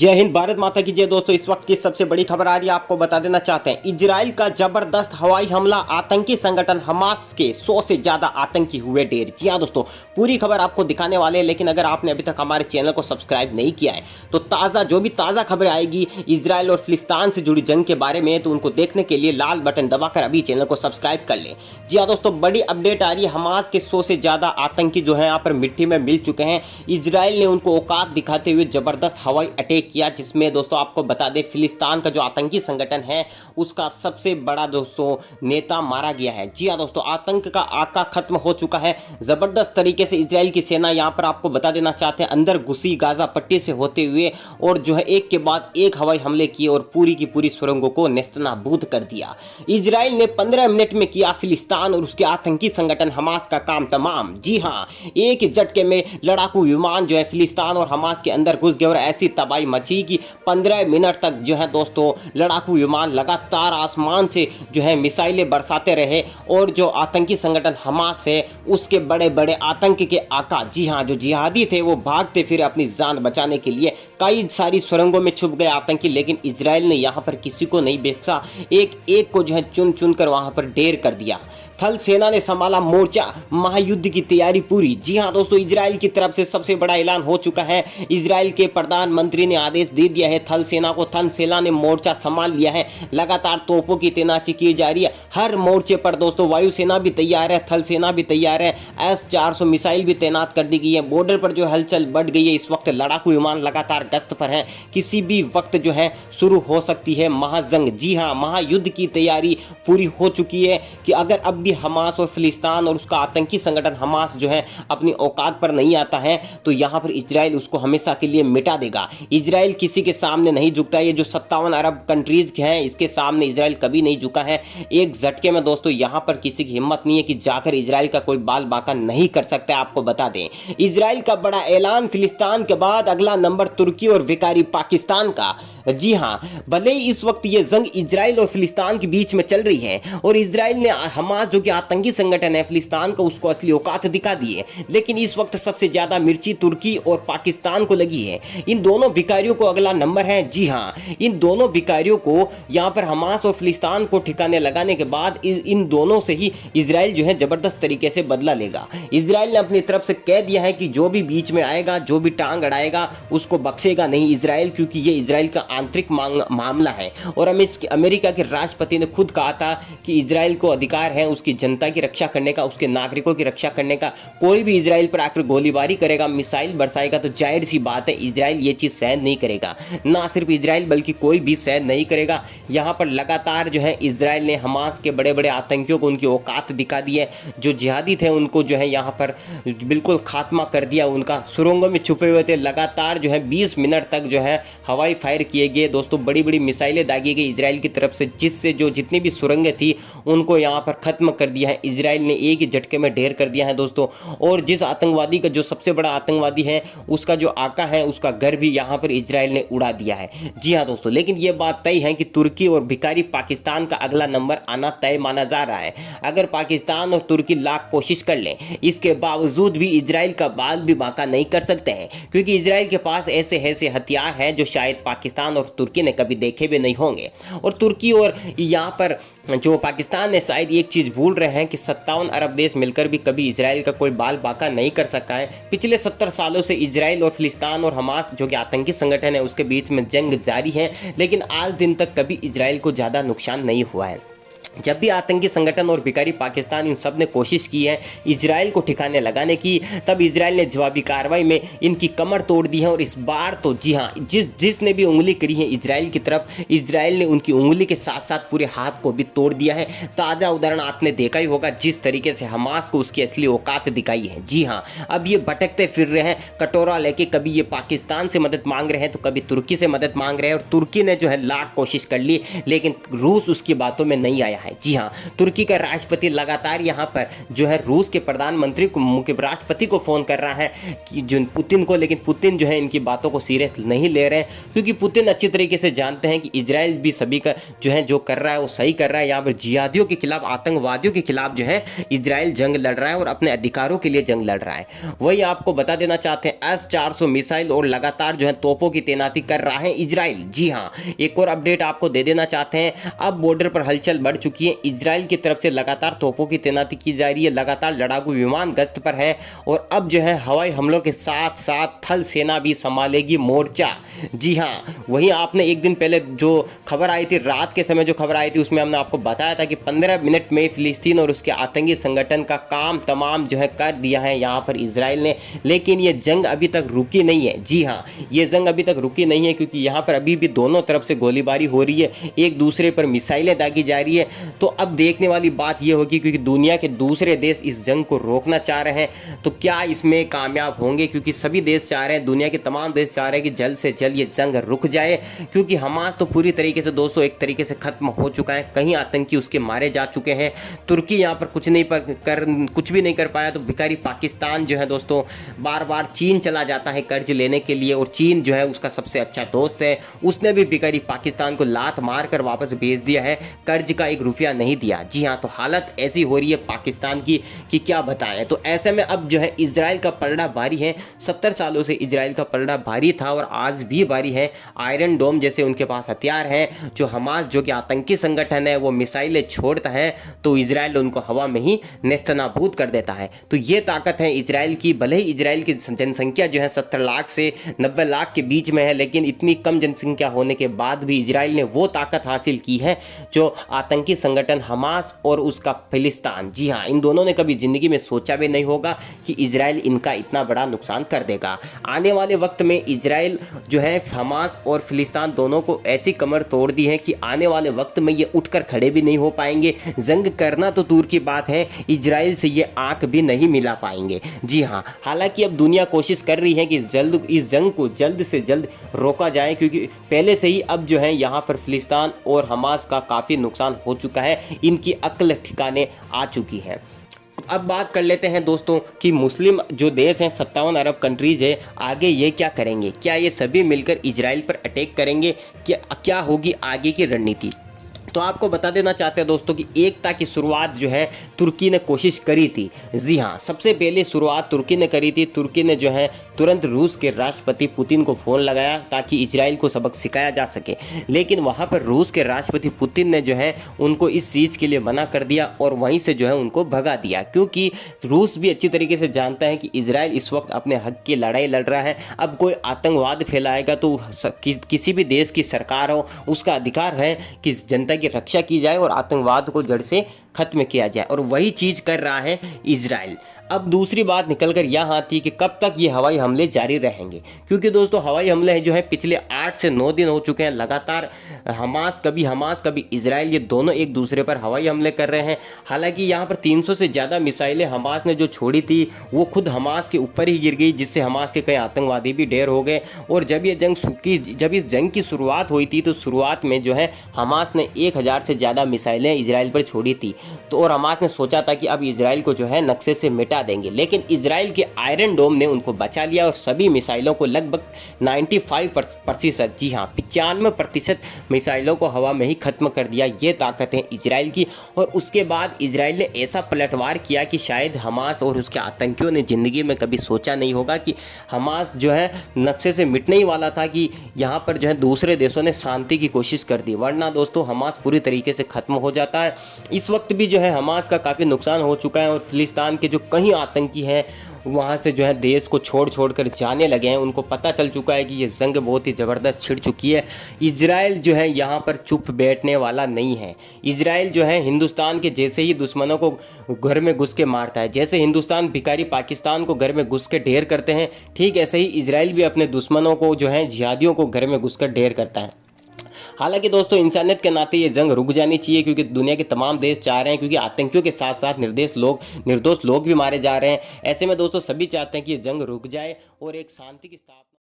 जय हिंद, भारत माता की जय। दोस्तों, इस वक्त की सबसे बड़ी खबर आ रही है, आपको बता देना चाहते हैं। इजराइल का जबरदस्त हवाई हमला, आतंकी संगठन हमास के 100 से ज्यादा आतंकी हुए ढेर। जी हां दोस्तों, पूरी खबर आपको दिखाने वाले हैं, लेकिन अगर आपने अभी तक हमारे चैनल को सब्सक्राइब नहीं किया है तो जो भी ताज़ा खबरें आएगी इजराइल और फिलिस्तीन से जुड़ी जंग के बारे में, तो उनको देखने के लिए लाल बटन दबाकर अभी चैनल को सब्सक्राइब कर लें। जी हाँ दोस्तों, बड़ी अपडेट आ रही है। हमास के 100 से ज्यादा आतंकी जो है यहाँ पर मिट्टी में मिल चुके हैं। इजराइल ने उनको औकात दिखाते हुए जबरदस्त हवाई अटैक किया, जिसमें दोस्तों आपको बता दें फिलिस्तीन का जो आतंकी संगठन है उसका सबसे बड़ा दोस्तों नेता मारा गया है। जी हाँ दोस्तों, आतंक का आका खत्म हो चुका है। जबरदस्त तरीके से इजराइल की सेना यहाँ पर आपको बता देना चाहते हैं अंदर घुसी गाजा पट्टी से होते हुए, और जो है एक के बाद एक हवाई हमले किए और पूरी की पूरी सुरंगों को नेस्तनाबूद कर दिया। इजराइल ने 15 मिनट में किया फिलिस्तीन और उसके आतंकी संगठन हमास का काम तमाम। जी हाँ, एक झटके में लड़ाकू विमान जो है फिलिस्तीन और हमास के अंदर घुस गए और ऐसी तबाही मची कि 15 मिनट तक जो है दोस्तों लड़ाकू विमान लगातार आसमान से जो है मिसाइलें बरसाते रहे, और जो आतंकी संगठन हमास है उसके बड़े बड़े आतंक के आका, जी हाँ जो जिहादी थे, वो भागते फिर अपनी जान बचाने के लिए कई सारी सुरंगों में छुप गए आतंकी। लेकिन इजराइल ने यहाँ पर किसी को नहीं बेचा, एक एक को जो है चुन चुन कर वहाँ पर ढेर कर दिया। थल सेना ने संभाला मोर्चा, महायुद्ध की तैयारी पूरी। जी हां दोस्तों, इजराइल की तरफ से सबसे बड़ा ऐलान हो चुका है। इजराइल के प्रधानमंत्री ने आदेश दे दिया है थल सेना को। थल सेना ने मोर्चा संभाल लिया है। लगातार तोपों की तैनाती की जा रही है हर मोर्चे पर दोस्तों। वायुसेना भी तैयार है, थल सेना भी तैयार है, S-400 मिसाइल भी तैनात कर दी गई है। बॉर्डर पर जो हलचल बढ़ गई है। इस वक्त लड़ाकू विमान लगातार गश्त पर है, किसी भी वक्त जो है शुरू हो सकती है महाजंग। जी हाँ, महायुद्ध की तैयारी पूरी हो चुकी है कि अगर अब भी हमास और फिलिस्तीन और उसका आतंकी संगठन हमास जो है अपनी औकात पर नहीं आता है तो यहां पर इजराइल उसको हमेशा के लिए मिटा देगा। इजराइल किसी के सामने नहीं झुकता। ये जो 57 अरब कंट्रीज हैं इसके सामने इजराइल कभी नहीं झुका है। एक झटके में दोस्तों यहां पर किसी की हिम्मत नहीं है कि जाकर इजराइल का कोई बाल बाका नहीं कर सकता है। आपको बता दें, इजराइल का बड़ा ऐलान, फिलिस्तीन के बाद अगला नंबर तुर्की और विकारी पाकिस्तान का। जी हां, भले ही इस वक्त ये जंग इजराइल और फिलिस्तीन के बीच में चल रही है और इजराइल ने हमास जो कि आतंकी संगठन है फिलिस्तीन का उसको असली औकात दिखा दी है, लेकिन इस वक्त सबसे ज्यादा मिर्ची तुर्की और पाकिस्तान को लगी है। इन दोनों भिखारियों को अगला नंबर है। जी हाँ, इन दोनों भिखारियों को यहां पर हमास और फिलिस्तीन को ठिकाने लगाने के बाद इन दोनों से ही इजराइल जो है जबरदस्त तरीके से बदला लेगा। इजराइल ने अपनी तरफ से कह दिया है कि जो भी बीच में आएगा, जो भी टांग अड़ाएगा उसको बख्शेगा नहीं इजराइल, क्योंकि ये इजराइल का आंतरिक मामला है। और अमेरिका के राष्ट्रपति ने खुद कहा था कि इजराइल को अधिकार है उसकी जनता की रक्षा करने का, उसके नागरिकों की रक्षा करने का। कोई भी इजराइल पर आकर गोलीबारी करेगा, मिसाइल बरसाएगा तो जाहिर सी बात है इजराइल ये चीज़ सहन नहीं करेगा। ना सिर्फ इजराइल बल्कि कोई भी सहन नहीं करेगा। यहाँ पर लगातार जो है इजराइल ने हमास के बड़े बड़े आतंकियों को उनकी औकात दिखा दी है। जो जिहादी थे उनको जो है यहाँ पर बिल्कुल खात्मा कर दिया। उनका सुरंगों में छुपे हुए थे। लगातार जो है 20 मिनट तक जो है हवाई फायर किए गए दोस्तों। बड़ी बड़ी मिसाइलें दागी गई इजराइल की तरफ से, जिससे जो जितनी भी सुरंगें थी उनको यहाँ पर खत्म कर दिया है। इजराइल ने एक ही झटके में ढेर कर दिया है दोस्तों। और जिस आतंकवादी का, जो सबसे बड़ा आतंकवादी है, उसका जो आका है उसका घर भी यहाँ पर इजराइल ने उड़ा दिया है। जी हाँ दोस्तों, लेकिन ये बात तय है कि तुर्की और भिखारी पाकिस्तान का अगला नंबर आना तय माना जा रहा है। अगर पाकिस्तान और तुर्की लाख कोशिश कर लें, इसके बावजूद भी इजराइल का बाल भी बांका नहीं कर सकते हैं, क्योंकि इजराइल के पास ऐसे ऐसे हथियार हैं जो शायद पाकिस्तान और तुर्की ने कभी देखे भी नहीं होंगे। और तुर्की और यहाँ पर जो पाकिस्तान ने शायद एक चीज़ भूल रहे हैं कि 57 अरब देश मिलकर भी कभी इजराइल का कोई बाल बाका नहीं कर सका है। पिछले 70 सालों से इजराइल और फिलिस्तीन और हमास जो कि आतंकी संगठन है उसके बीच में जंग जारी है, लेकिन आज दिन तक कभी इजराइल को ज़्यादा नुकसान नहीं हुआ है। जब भी आतंकी संगठन और भिखारी पाकिस्तान इन सब ने कोशिश की है इजराइल को ठिकाने लगाने की, तब इजराइल ने जवाबी कार्रवाई में इनकी कमर तोड़ दी है। और इस बार तो जी हाँ, जिसने भी उंगली करी है इजराइल की तरफ, इजराइल ने उनकी उंगली के साथ साथ पूरे हाथ को भी तोड़ दिया है। ताज़ा उदाहरण आपने देखा ही होगा, जिस तरीके से हमास को उसकी असली औकात दिखाई है। जी हाँ, अब ये भटकते फिर रहे हैं कटोरा लेके, कभी ये पाकिस्तान से मदद मांग रहे हैं तो कभी तुर्की से मदद मांग रहे हैं। और तुर्की ने जो है लाख कोशिश कर ली, लेकिन रूस उसकी बातों में नहीं आया है। जी हाँ, तुर्की का राष्ट्रपति लगातार यहाँ पर जो है रूस के प्रधानमंत्री को, राष्ट्रपति को फ़ोन कर रहा है कि जो पुतिन को, लेकिन पुतिन जो है इनकी बातों को सीरियस नहीं ले रहे हैं, क्योंकि पुतिन अच्छी तरीके से जानते हैं कि इजराइल भी सभी का जो है जो कर रहा है वो सही कर रहा है। यहाँ पर जिहादियों के खिलाफ, आतंकवादियों के खिलाफ जो है इजराइल जंग लड़ रहा है और अपने अधिकारों के लिए जंग लड़ रहा है। वही आपको बता देना चाहते हैं S-400 मिसाइल और लगातार जो है तोपों की तैनाती कर रहा है इजराइल। जी हाँ, एक और अपडेट आपको दे देना चाहते हैं, अब बॉर्डर पर हलचल बढ़ चुकी है। इजराइल की तरफ से लगातार तोपों की तैनाती की जा रही है, लगातार लड़ाकू विमान गश्त पर है और अब जो है हवाई हमलों के साथ साथ थल सेना भी संभालेगी मोर्चा। जी हाँ, वहीं आपने एक दिन पहले जो खबर आई थी, रात के समय जो खबर आई थी, उसमें हमने आपको बताया था कि 15 मिनट में फिलिस्तीन और उसके आतंकी संगठन का काम तमाम जो है कर दिया है यहाँ पर इजराइल ने। लेकिन ये जंग अभी तक रुकी नहीं है। जी हाँ, ये जंग अभी तक रुकी नहीं है, क्योंकि यहाँ पर अभी भी दोनों तरफ से गोलीबारी हो रही है, एक दूसरे पर मिसाइलें दागी जा रही है। तो अब देखने वाली बात ये होगी, क्योंकि दुनिया के दूसरे देश इस जंग को रोकना चाह रहे हैं, तो क्या इसमें कामयाब होंगे? क्योंकि सभी देश चाह रहे हैं, दुनिया के तमाम देश चाह रहे हैं कि जल्द से जल्द ये जंग रुक जाए, क्योंकि हमास तो पूरी तरीके से दोस्तों एक तरीके से खत्म हो चुका है। कहीं आतंकी उसके मारे जा चुके हैं। तुर्की यहाँ पर कुछ भी नहीं कर पाया, तो भिखारी पाकिस्तान जो है दोस्तों बार बार चीन चला जाता है कर्ज लेने के लिए, और चीन जो है उसका सबसे अच्छा दोस्त है, उसने भी भिखारी पाकिस्तान को लात मार कर वापस भेज दिया है, कर्ज का 1 रुपया नहीं दिया। जी हाँ, तो हालत ऐसी हो रही है पाकिस्तान की कि क्या बताएं। तो ऐसे में अब जो है इजराइल का पलड़ा भारी है। 70 सालों से इजराइल का पलड़ा भारी था और आज भी भारी है। आयरन डोम जैसे उनके पास हथियार है, जो हमास जो कि आतंकी संगठन है वो मिसाइलें छोड़ता है तो इजराइल उनको हवा में ही नेस्तनाबूद कर देता है। तो ये ताकत है इजराइल की। भले ही इजराइल की जनसंख्या जो है 70 लाख से 90 लाख के बीच में है, लेकिन इतनी कम जनसंख्या होने के बाद भी इजराइल ने वो ताकत हासिल की है जो आतंकी संगठन हमास और उसका फिलिस्तीन, जी हाँ, इन दोनों ने कभी जिंदगी में सोचा भी नहीं होगा कि इजराइल इनका इतना बड़ा नुकसान कर देगा। आने वाले वक्त में इजराइल जो है हमास और फिलिस्तीन दोनों को ऐसी कमर तोड़ दी है कि आने वाले वक्त में ये उठकर खड़े भी नहीं हो पाएंगे। जंग करना तो दूर की बात है, इजराइल से ये आंख भी नहीं मिला पाएंगे। जी हाँ, हालांकि अब दुनिया कोशिश कर रही है कि जल्द इस जंग को जल्द से जल्द रोका जाए, क्योंकि पहले से ही अब जो है यहाँ पर फिलिस्तीन और हमास का काफ़ी नुकसान हो चुका है, इनकी अक्ल ठिकाने आ चुकी है। अब बात कर लेते हैं दोस्तों कि मुस्लिम जो देश हैं 57 अरब कंट्रीज़ है, आगे ये क्या करेंगे? क्या ये सभी मिलकर इजराइल पर अटैक करेंगे? क्या होगी आगे की रणनीति? तो आपको बता देना चाहते हैं दोस्तों कि एकता की शुरुआत जो है तुर्की ने कोशिश करी थी। जी हाँ, सबसे पहले शुरुआत तुर्की ने करी थी। तुर्की ने जो है तुरंत रूस के राष्ट्रपति पुतिन को फ़ोन लगाया ताकि इजराइल को सबक सिखाया जा सके, लेकिन वहाँ पर रूस के राष्ट्रपति पुतिन ने जो है उनको इस चीज़ के लिए मना कर दिया और वहीं से जो है उनको भगा दिया, क्योंकि रूस भी अच्छी तरीके से जानता है कि इजराइल इस वक्त अपने हक की लड़ाई लड़ रहा है। अब कोई आतंकवाद फैलाएगा तो किसी भी देश की सरकार हो, उसका अधिकार है कि जनता की रक्षा की जाए और आतंकवाद को जड़ से खत्म किया जाए, और वही चीज़ कर रहा है इजराइल। अब दूसरी बात निकल कर यहाँ आती है कि कब तक ये हवाई हमले जारी रहेंगे, क्योंकि दोस्तों हवाई हमले जो है पिछले 8 से 9 दिन हो चुके हैं लगातार। हमास कभी इजराइल, ये दोनों एक दूसरे पर हवाई हमले कर रहे हैं। हालांकि यहाँ पर 300 से ज़्यादा मिसाइलें हमास ने जो छोड़ी थी वो खुद हमास के ऊपर ही गिर गई, जिससे हमास के कई आतंकवादी भी ढेर हो गए। और जब इस जंग की शुरुआत हुई थी तो शुरुआत में जो है हमास ने 1000 से ज़्यादा मिसाइलें इजराइल पर छोड़ी थी। तो और हमास ने सोचा था कि अब इजराइल को जो है नक्शे से मिटा देंगे, लेकिन इजराइल के आयरन डोम ने उनको बचा लिया और सभी मिसाइलों को लगभग 95%, जी हाँ 95% मिसाइलों को हवा में ही खत्म कर दिया। ये ताकत है इजराइल की। और उसके बाद इजराइल ने ऐसा पलटवार किया कि शायद हमास और उसके आतंकियों ने ज़िंदगी में कभी सोचा नहीं होगा कि हमास जो है नक्शे से मिटने ही वाला था, कि यहाँ पर जो है दूसरे देशों ने शांति की कोशिश कर दी, वरना दोस्तों हमास पूरी तरीके से खत्म हो जाता है। इस वक्त भी जो है हमास का काफ़ी नुकसान हो चुका है और फिलिस्तीन के जो कई आतंकी हैं वहाँ से जो है देश को छोड़ कर जाने लगे हैं। उनको पता चल चुका है कि ये जंग बहुत ही ज़बरदस्त छिड़ चुकी है। इजराइल जो है यहाँ पर चुप बैठने वाला नहीं है। इजराइल जो है हिंदुस्तान के जैसे ही दुश्मनों को घर में घुस के मारता है, जैसे हिंदुस्तान भिखारी पाकिस्तान को घर में घुस के ढेर करते हैं, ठीक ऐसे ही इजराइल भी अपने दुश्मनों को जो है जिहादियों को घर में घुस कर ढेर करता है। हालांकि दोस्तों इंसानियत के नाते ये जंग रुक जानी चाहिए, क्योंकि दुनिया के तमाम देश चाह रहे हैं, क्योंकि आतंकियों के साथ साथ निर्दोष लोग भी मारे जा रहे हैं। ऐसे में दोस्तों सभी चाहते हैं कि ये जंग रुक जाए और एक शांति की स्थापना